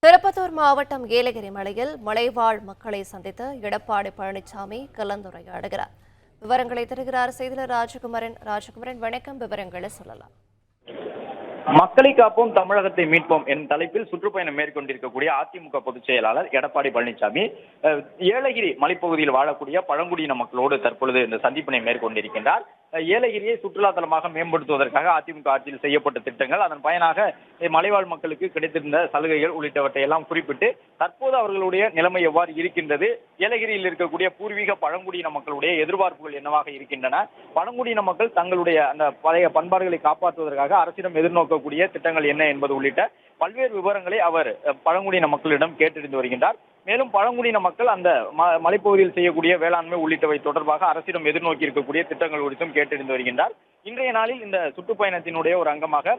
திருப்பத்தூர் மாவட்டம் ஏலகிரி மலையில் மலைவாழ் மக்களை சந்தித்த எடப்பாடி பழனிசாமி கலந்துரையாடுகிறார். விவரங்களை தருகிறார் செய்தியாளர் ராஜகுமரன். வணக்கம், விவரங்களை சொல்லலாம். மக்களை காப்போம் தமிழகத்தை மீட்போம் என் தலைப்பில் சுற்றுப்பயணம் மேற்கொண்டிருக்கக்கூடிய அதிமுக பொதுச் செயலாளர் எடப்பாடி பழனிசாமி ஏலகிரி மலைப்பகுதியில் வாழக்கூடிய பழங்குடியின மக்களோடு தற்பொழுது இந்த சந்திப்பினை மேற்கொண்டிருக்கின்றார். ஏலகிரியை சுற்றுலா தலமாக மேம்படுத்துவதற்காக அதிமுக ஆட்சியில் செய்யப்பட்ட திட்டங்கள், அதன் பயனாக மலைவாழ் மக்களுக்கு கிடைத்திருந்த சலுகைகள் உள்ளிட்டவற்றை எல்லாம் குறிப்பிட்டு தற்போது அவர்களுடைய நிலைமை எவ்வாறு இருக்கின்றது, ஏலகிரியில் இருக்கக்கூடிய பூர்வீக பழங்குடியின மக்களுடைய எதிர்பார்ப்புகள் என்னவாக இருக்கின்றன, பழங்குடியின மக்கள் தங்களுடைய அந்த பழைய பண்பாடுகளை காப்பாற்றுவதற்காக அரசிடம் எதிர்நோக்கக்கூடிய திட்டங்கள் என்ன என்பது உள்ளிட்ட பல்வேறு விவரங்களை அவர் பழங்குடியின மக்களிடம் கேட்டறிந்து வருகின்றார். மேலும் பழங்குடியின மக்கள் அந்த மலைப்பகுதியில் செய்யக்கூடிய வேளாண்மை உள்ளிட்டவை தொடர்பாக அரசிடம் எதிர்நோக்கி இருக்கக்கூடிய திட்டங்கள் குறித்தும் கேட்டறிந்து வருகின்றார். இன்றைய நாளில் இந்த சுற்றுப்பயணத்தினுடைய ஒரு அங்கமாக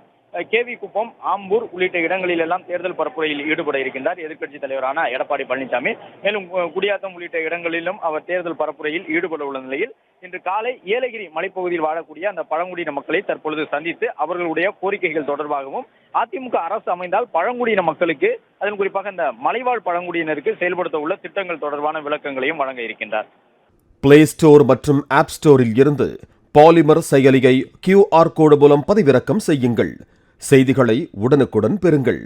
கேவி குப்பம், ஆம்பூர் உள்ளிட்ட இடங்களில் எல்லாம் தேர்தல் பரப்புரையில் ஈடுபட இருக்கின்றார் எதிர்க்கட்சித் தலைவரான எடப்பாடி பழனிசாமி. மேலும் குடியாத்தம் உள்ளிட்ட இடங்களிலும் அவர் தேர்தல் பரப்புரையில் ஈடுபட உள்ள நிலையில் இன்று காலை ஏலகிரி மலைப்பகுதியில் வாழக்கூடிய அந்த பழங்குடியின மக்களை தற்பொழுது சந்தித்து அவர்களுடைய கோரிக்கைகள் தொடர்பாகவும் அதிமுக அரசு அமைந்தால் பழங்குடியின மக்களுக்கு, அதன் குறிப்பாக இந்த மலைவாழ் பழங்குடியினருக்கு செயல்படுத்த உள்ள திட்டங்கள் தொடர்பான விளக்கங்களையும் வழங்க இருக்கின்றார். பிளே ஸ்டோர் மற்றும் ஆப் ஸ்டோரில் இருந்து பாலிமர் செயலியை QR கோடு மூலம் பதிவிறக்கம் செய்யுங்கள். செய்திகளை உடனுக்குடன் பெறுங்கள்.